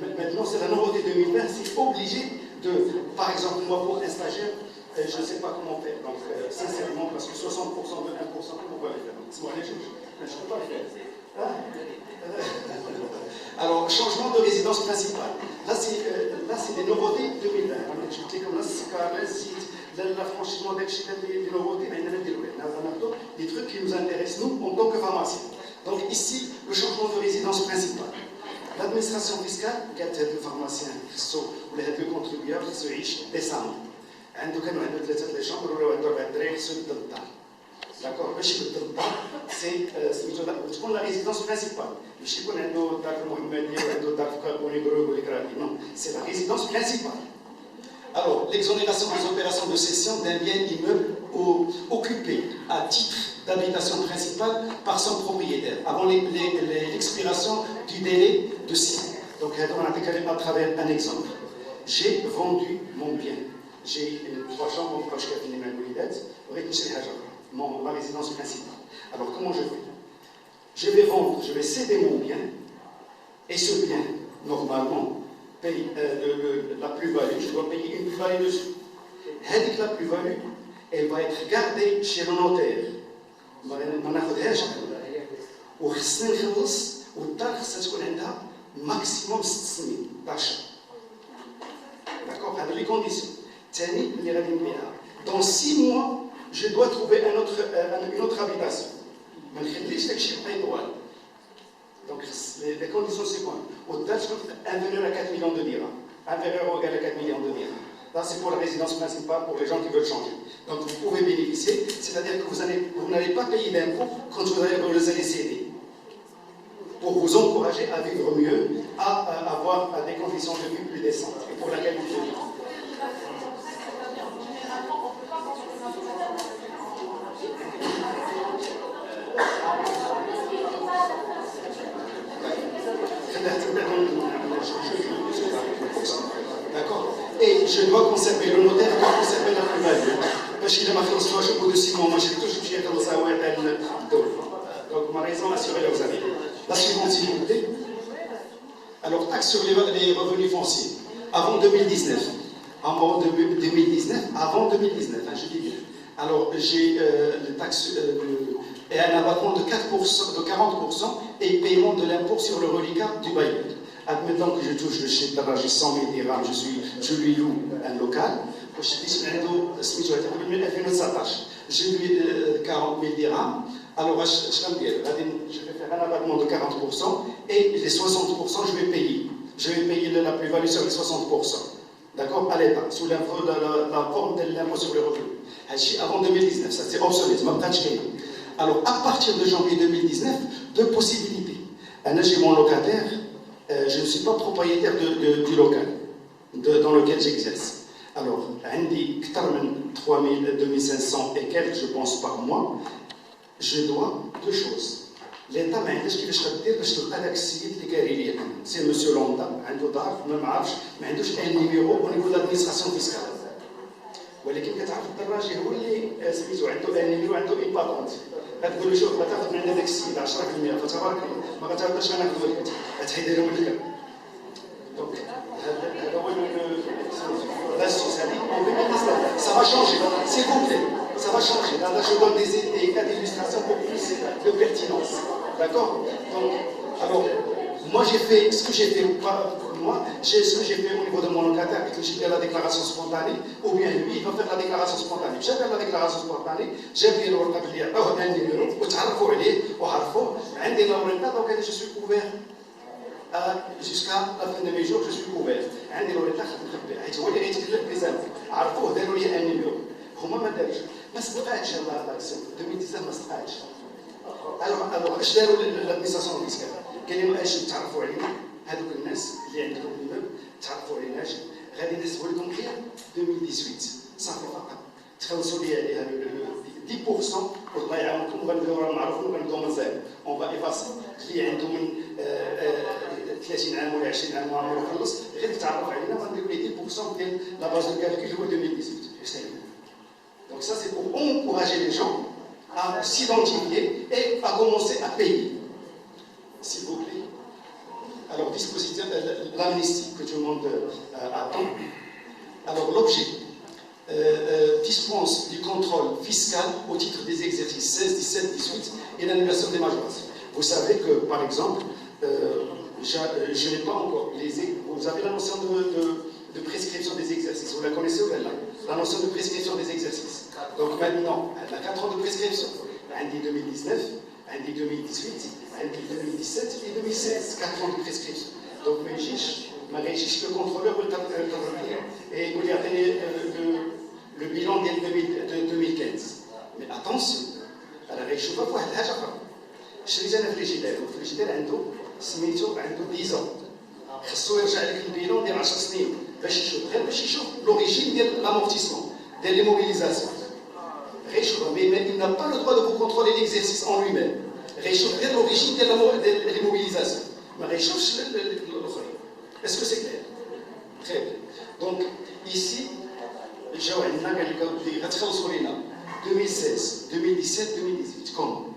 Maintenant, c'est la nouveauté 2020. C'est obligé de... Par exemple, moi, pour un stagiaire, je ne sais pas comment faire. Donc, sincèrement, parce que 60% de 1%, comment on va le faire? C'est moi les juges. Je ne peux pas le faire. Alors, changement de résidence principale. Là, c'est des nouveautés 2020. Je dis comme là, c'est quand même l'affranchissement des nouveautés, des trucs qui nous intéressent, nous, en tant que pharmaciens. Donc, ici, le changement de résidence principale. L'administration fiscale, le pharmacien, le contribuable, qui se riche décemment. Les chambres, d'accord, c'est la résidence principale. Non, c'est la résidence principale. Alors, l'exonération des opérations de cession d'un bien immeuble occupé à titre d'habitation principale par son propriétaire, avant l'expiration du délai de 6 ans. Donc, on a à travers un exemple. J'ai vendu mon bien. J'ai 3 chambres, ma résidence principale. Alors, comment je fais? Je vais vendre, je vais céder mon bien, et ce bien, normalement, paye la plus-value, je dois payer une plus-value dessus. La plus-value, elle va être gardée chez le notaire. maximum 6 000 d'achat. D'accord? Avec les conditions. Dans 6 mois, je dois trouver une autre habitation. Donc, les conditions, c'est quoi? Au-delà, inférieur à 4 millions de dirhams. Inférieur ou égal à 4 millions de dirhams. Là, c'est pour la résidence principale, pour les gens qui veulent changer. Donc, vous pouvez bénéficier, c'est-à-dire que vous n'allez pas payer d'impôts quand vous allez céder. Pour vous encourager à vivre mieux, à avoir des conditions de vie plus décentes et pour la qualité de vie. D'accord? Et je dois conserver, le notaire doit conserver la plus-value. Parce qu'il m'a fait un choix de 6 mois, moi j'ai toujours fait comme ça, donc ma raison assurer leurs avis. La suivante, s'il vous plaît. Alors, taxe sur les revenus fonciers. Avant 2019. Avant 2019, je dis bien. Alors, j'ai le taxe et un abattement de 40% et paiement de l'impôt sur le reliquat du bailleur. Admettons que je touche le chef d'argent, j'ai 100 000 dirhams, je lui loue un local. Je lui 40 000 dirhams. Alors, je vais faire un abattement de 40% et les 60%, je vais payer. Je vais payer la plus-value sur les 60%. D'accord? À l'État, sous la forme de l'impôt sur les revenus. Avant 2019, ça c'est obsolète. Alors, à partir de janvier 2019, deux possibilités. J'ai mon locataire, je ne suis pas propriétaire du local. dans lequel j'exerce. Alors, Andy, 2500 et quelques, je pense, par mois, je dois deux choses. L'État m'a dit qu'il c'est monsieur Lambda, un numéro au niveau de l'administration fiscale. ولكن كتعرف الدراجي هو اللي سميتو عنده النيميرو عنده اي باتونت غتقول له شوف غتاخذ من عند هذاك السيد 10% فتبارك الله ما غتعرفش انا ناخذ لك غتحيد لهم الكل دونك هذا هو l'astuce ça va changer s'il vous plaît ça va changer là je donne des cas d'illustration pour plus de pertinence d'accord donc alors moi j'ai fait ce que j'ai fait moi, c'est ce que j'ai fait au niveau de mon locataire, que j'ai fait la déclaration spontanée, ou bien lui, il va faire la déclaration spontanée. J'ai fait la déclaration spontanée, j'ai pris le locataire, un numéro, donc je suis couvert. Jusqu'à la fin de mes jours, je suis couvert. Un numéro, il un numéro. هما ما داروش ما استفادش هذا الاكسيون 2019 ما استفادش alors اش داروا لادمينستراسيون فيسكال قال لهم اش تعرفوا علينا هذوك الناس اللي عندهم المبلغ تعرفوا عليناش غادي نحسبوا لكم غير 2018 صافي فقط تخلصوا لي عليها 10% والله يعاونكم وغنبداو نعرفوا وغنبداو من زيرو اون فا ايفاسي اللي عنده من 30 عام ولا 20 عام وعمره خلص غير تعرف علينا وغنديروا ليه 10% ديال لا باز دو كالكول هو 2018 Donc ça c'est pour encourager les gens à s'identifier et à commencer à payer. S'il vous plaît. Alors, dispositif, l'amnistie que tout le monde attend. Alors, l'objet dispense du contrôle fiscal au titre des exercices 16, 17, 18 et l'annulation des majorations. Vous savez que, par exemple, je n'ai pas encore vous avez la notion de prescription des exercices. Vous la connaissez ou pas? La notion de prescription des exercices. Donc maintenant, elle a 4 ans de prescription. Lundi 2019, lundi 2018, lundi 2017 et 2016. 4 ans de prescription. Donc, le contrôleur peut revenir et vous lui donner le bilan de 2015. Mais attention, elle a réussi à voir la chose. Je suis un frigidaire. Le frigidaire a 10 ans. خصو يرجع لك البيلون ديال 10 سنين باش يشوف l'origine ديال l'amortissement ديال l'immobilisation غير يشوف mais il n'a pas le droit de vous contrôler l'exercice en lui-même غير يشوف غير l'origine ديال l'immobilisation ما غيشوفش الاخرين est-ce que c'est clair très bien donc ici جاو عندنا قال لك غتخلصوا لينا 2016 2017 2018 كوم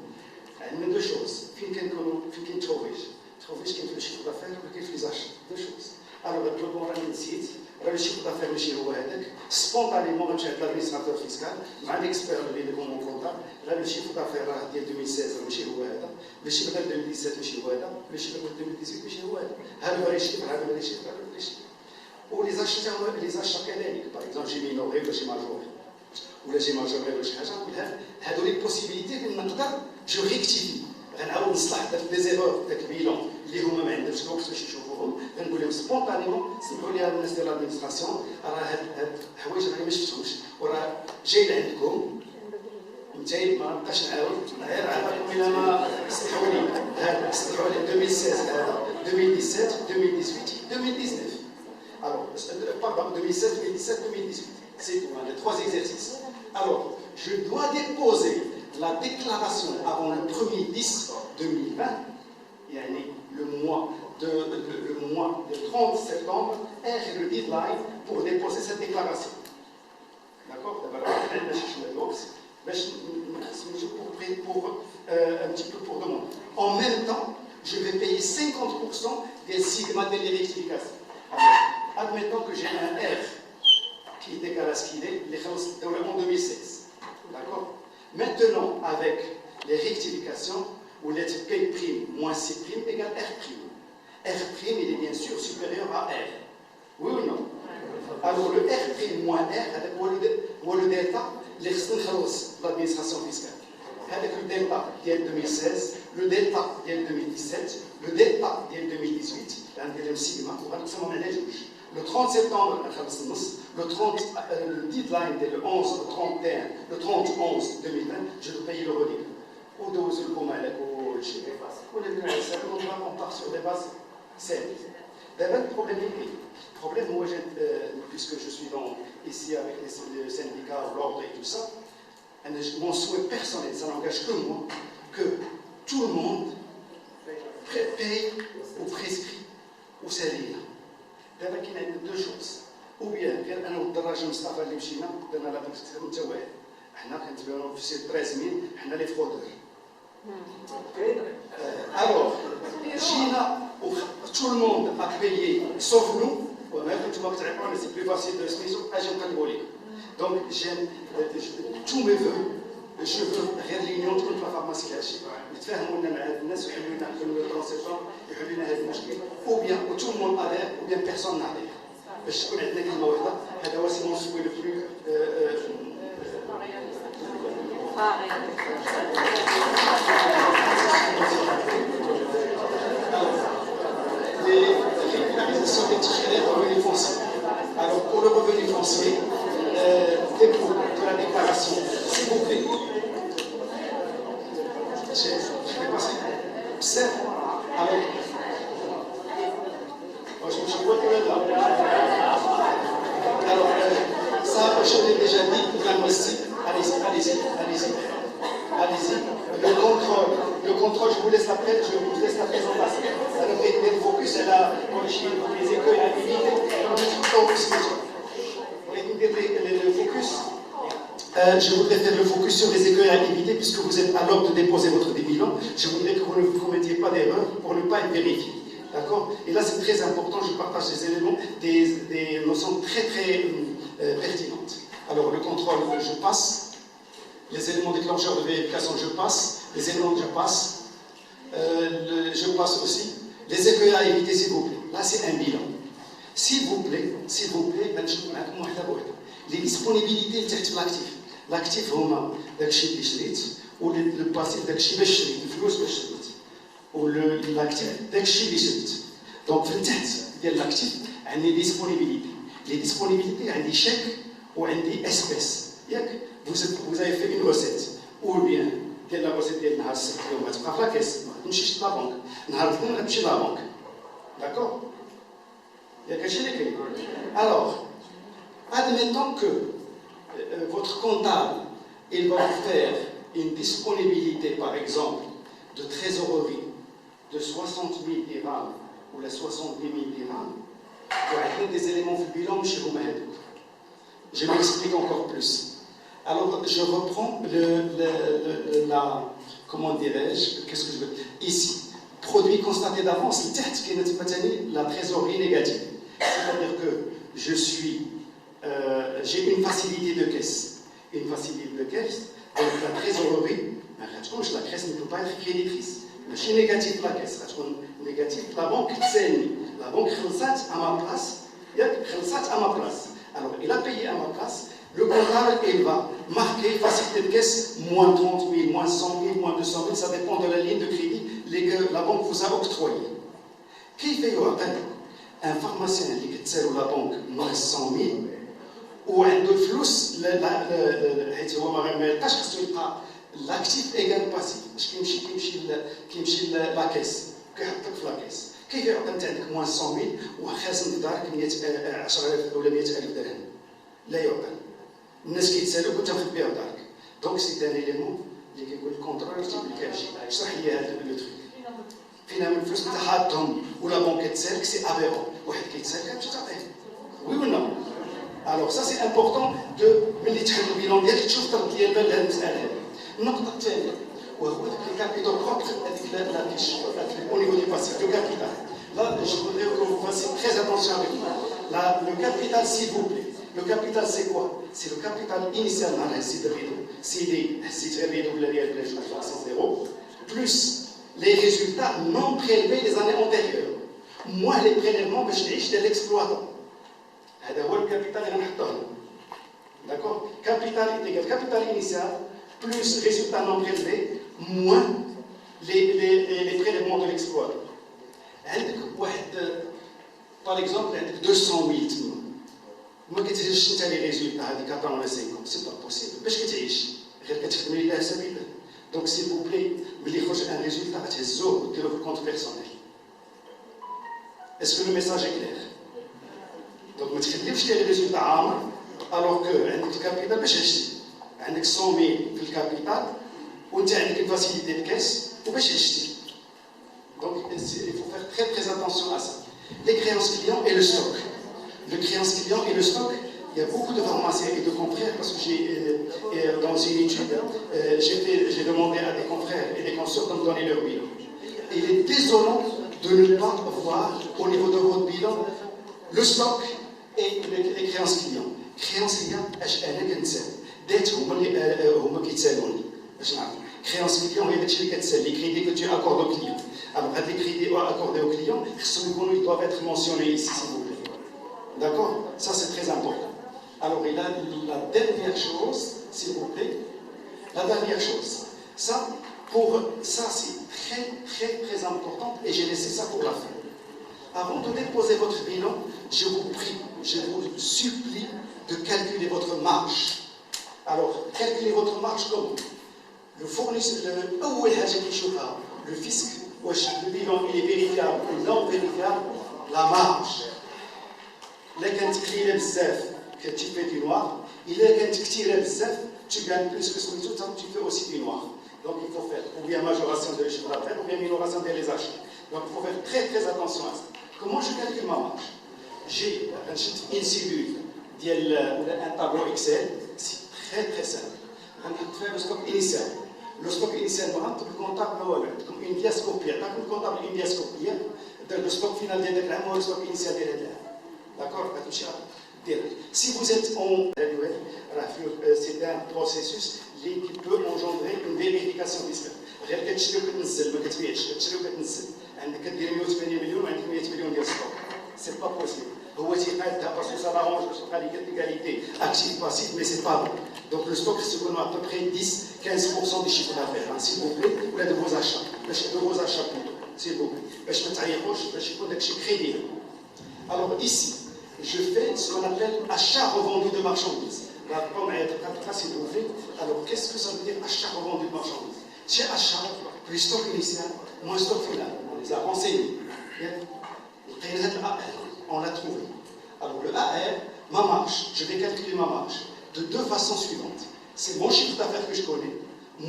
عندنا دو شوز فين كاين تروفيج تروفيش كاين في الشيفر دافير وكاين في لي زاشي دو شوز الوغ البلون راني نسيت راه الشيفر دافير ماشي هو هذاك سبونتانيمون غنمشي عند لادمينستراتور فيسكال مع ليكسبير اللي لكم مون كونتاب راه الشيفر دافير راه ديال 2016 ماشي هو هذا الشيفر ديال 2017 ماشي هو هذا الشيفر ديال 2018 ماشي هو هذا هذا هو الشيفر هذا هو الشيفر هذا هو الشيفر ولي زاشا كذلك باغ اكزومبل جي مينوري ولا جي ماجوري ولا جي ماجوري ولا شي حاجه نقولها هادو لي بوسيبيليتي فين نقدر جو ريكتيفي غنعاود نصلح داك دي زيرور داك البيلون اللي هما ما عندهمش الوقت باش يشوفوهم غنقول لهم سبونتانيمون سمحوا لي الناس ديال لادمينستراسيون راه هاد الحوايج راني ما شفتهمش وراه جاي لعندكم نتايا ما نبقاش نعاود غير عافاكم الا ما سمحوا لي هذا سمحوا لي 2016 هذا 2017 2018 2019 alors pardon 2016 2017 2018 c'est tout les 3 exercices alors je dois déposer la déclaration avant le 1er 10 2020 le mois de 30 septembre est le deadline pour déposer cette déclaration. D'accord? Pour un petit peu pour demander. En même temps, je vais payer 50% des sigma de rectification. Admettons que j'ai un R qui est égal à ce qu'il est, en 2016. D'accord? Maintenant, avec les rectifications, où les P' moins C' égale R'. R', il est bien sûr supérieur à R. Oui ou non? Alors le R' moins R, c'est le delta, l'administration fiscale. Avec le delta de 2016, le delta de 2017, le delta de 2018, le 30 septembre, le deadline de le 11, le 31, le 30-11 2020, je dois payer le reliquat. Ou de vous le commun, on part sur des bases simples. D'abord, le problème, moi, puisque je suis ici avec les syndicats, l'ordre et tout ça, mon souhait personnel, ça n'engage que moi, que tout le monde paye ou prescrit ou salir. D'abord, il y a deux choses. Ou bien, أنا والدراجة مصطفى اللي مشينا درنا لا بيكس حتى واحد. حنا كنتبانو في 13000 حنا لي فرودور. Alors, China, tout le monde a payé, sauf nous. C'est plus facile de se mettre sur donc, j'aime tous mes voeux. Je veux rien de l'union contre la pharmacie cachée. Ou bien tout le monde adhère, ou bien personne n'adhère. Je connais le كلمة واحدة. هذا هو mon souhait le plus. La réalisation des titulaires de revenu foncier. Alors, pour le revenu foncier, dépôt de la déclaration, s'il vous plaît. Je vais passer. C'est. Alors, je vois que là. Alors, ça, je l'ai déjà dit, l'amnistie. Allez-y. Le contrôle, je vous laisse la présentation. Alors, le focus, elle a les écueils à éviter. Le focus, je voudrais faire le focus sur les écueils à éviter, puisque vous êtes à l'ordre de déposer votre bilan. Je voudrais que vous ne commettiez pas d'erreur pour ne pas être vérifié. D'accord? Et là, c'est très important, je partage des éléments, des notions très pertinentes. Alors, le contrôle, je passe. Les éléments déclencheurs de vérification, je passe. Les éléments, je passe. Je passe aussi. Les écueils à éviter, s'il vous plaît. Là, c'est un bilan. S'il vous plaît, les disponibilités de l'actif. L'actif, c'est ou le passif, ou l'actif, donc, l'actif, il y a des disponibilités. Les disponibilités, il y a des chèques ou des espèces. Vous avez fait une recette, ou bien, la recette est la caisse, la banque. D'accord? Il y a quelque chose. Alors, admettons que votre comptable, il va vous faire une disponibilité, par exemple, de trésorerie de 60 000 dirhams ou les 70 000 dirhams, pour avoir des éléments du bilan chez vous. Je m'explique encore plus. Alors, je reprends comment dirais-je, qu'est-ce que je veux ici, produit constaté d'avance, la trésorerie négative. C'est-à-dire que j'ai une facilité de caisse. Une facilité de caisse, donc la trésorerie, la caisse ne peut pas être créditrice. Mais chez négatif la caisse, négatif, la banque la banque à ma place. Alors, il a payé à ma place. Le comptable, il va marquer facilité de caisse, moins 30 000, moins 100 000, moins 200 000, ça dépend de la ligne de crédit que la banque vous a octroyée. Qui fait un pharmacien qui sert la banque moins 100 000 ou un de flous, l'actif égale passif, qui me la caisse, qui fait moins 100 000 ou خازن دارك 10,000 ولا 100,000 درهم لا يعقل. الناس كيتسالوا كنت واخد بها دارك. دونك سي ان ايليمون اللي كيقول الكونترول كيمشي. اشرح لي هذا لو تروك. فينا من الفلوس نتاع حاطهم ولا بونك تسالك سي افيرون. واحد كيتسالك كتمشي تعطيه. وي ولا نو؟ الوغ سا سي امبورطون دو ملي تحل البيلون ديالك تشوف ترد لي البال لهذه المساله هذه. النقطه الثانيه وهو الكابيتال بروبر هذيك لا فيش au niveau du passif, le capital. Là, je voudrais que vous fassiez très attention avec moi. Là, le capital, s'il vous plaît, le capital, c'est quoi? C'est le capital initial, c'est 0, plus les résultats non prélevés des années antérieures. Moins les prélèvements que je n'ai de l'exploitant. C'est le capital que je d'accord? Capital est égal capital initial plus résultats non prélevés moins les prélèvements de l'exploitant. Par exemple, 200 000 ما كتعيش انت لي ريزولتا هذيك 4 ولا 5 سي با بوسيبل باش كتعيش غير كتخدم لله سبيل الله دونك سي بو بلي ملي يخرج ان ريزولتا غتهزوه وديروه في الكونت بيرسونيل Est-ce que le message est clair? Donc, ما تخليوش لي ريزولتا عامر alors que عندك الكابيتال باش تشري عندك 100 000 في الكابيتال وانت عندك الفاسيليتي de caisse وباش تشري. Donc il faut faire très très attention à ça. Les créances clients et le stock. Le créance client et le stock, il y a beaucoup de pharmaciens et de confrères parce que dans une étude, j'ai demandé à des confrères et des consoeurs de me donner leur bilan. Et il est désolant de ne pas voir au niveau de votre bilan le stock et les créances clients. Créances clients, أنا كنتسال ديت هما كيتسالوني باش نعرف. Créance client هي داكشي اللي كتسال les crédits que tu accordes au client. Alors les crédits accordés au client, ils doivent être mentionnés ici s'il vous plaît. D'accord? Ça c'est très important. Alors il a la dernière chose, s'il vous plaît. La dernière chose. Ça c'est très très très important et j'ai laissé ça pour la fin. Avant de déposer votre bilan, je vous prie, je vous supplie de calculer votre marge. Alors, calculez votre marge comment? Le fournisseur, le fisc, le bilan il est vérifiable ou non vérifiable, la marge. Là, quand tu crées le bzef, que tu fais du noir, il est quand tu tires le bzef, tu gagnes plus que ce que tu fais aussi du noir. Donc, il faut faire ou bien majoration de chiffre d'affaires ou bien minoration des achats. Donc, il faut faire très très attention à ça. Comment je calcule ma marge? J'ai une cellule, un tableau Excel, c'est très très simple. On a fait le stock initial. Le stock initial, le comptable, comme une pièce copière. Quand le comptable une pièce copière, le stock final de le stock initial de l'élève. D'accord? Si vous êtes en c'est un processus qui peut engendrer une vérification fiscale. غير كتشري وكتنزل ما كتبيعش كتشري وكتنزل عندك كدير 180 مليون وعندك 100 مليون ديال ستوك سي با بوسيبل هو تيقادها باسكو سا لارونج باش تبقى ليغاليتي اكتيف باسيف مي سي با بون دونك لو ستوك سي كون ا peu près 10-15% du chiffre d'affaires s'il vous plaît ولا de vos achats باش de vos achats plutôt s'il vous plaît باش ما تعيقوش باش يكون داكشي كريدي. Alors ici je fais ce qu'on appelle achat revendu de marchandises. S'il vous plaît. Alors qu'est-ce que ça veut dire achat revendu de marchandises? Chez achat, plus stock initial, moins stock final. On les a renseignés. On l'a trouvé. Alors le AR, ma marge, je vais calculer ma marge de deux façons suivantes. C'est mon chiffre d'affaires que je connais,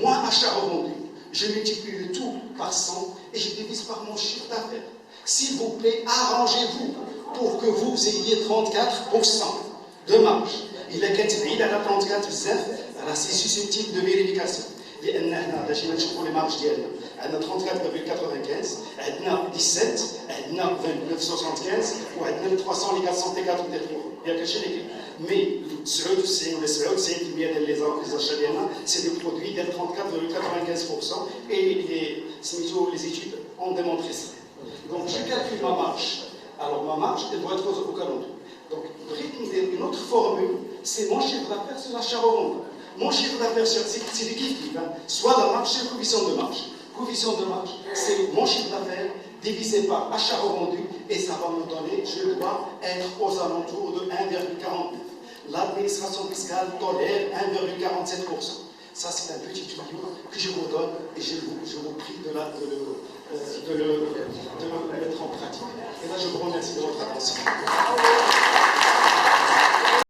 moins achat revendu. Je multiplie le tout par 100 et je divise par mon chiffre d'affaires. S'il vous plaît, arrangez-vous pour que vous ayez 34% de marge. Il est qu'à la 34 c'est susceptible de vérification. لان هنا باش نشوفوا لي مارج ديالنا عندنا 34.95 عندنا 17 عندنا 29.75 وعندنا 300 اللي 404 ديال ياك هادشي اللي كاين مي 99 ولا 97% ديال لي زاشا ديالنا سي دي برودوي ديال 34.95% et les études ont démontré ça. Donc je calcule ma marge. Alors ma marge elle doit être au calendour. Donc une autre formule c'est mon chiffre d'affaires sur l'achat revendu. Mon chiffre d'affaires, c'est du kiff, soit la marge, c'est la coefficient de marge. Coefficient de marge, c'est mon chiffre d'affaires divisé par achat revendu et ça va me donner, je dois être aux alentours de 1,49. L'administration fiscale tolère 1,47%. Ça, c'est un petit tuyau que je vous donne et je vous prie de le mettre en pratique. Et là, je vous remercie de votre attention.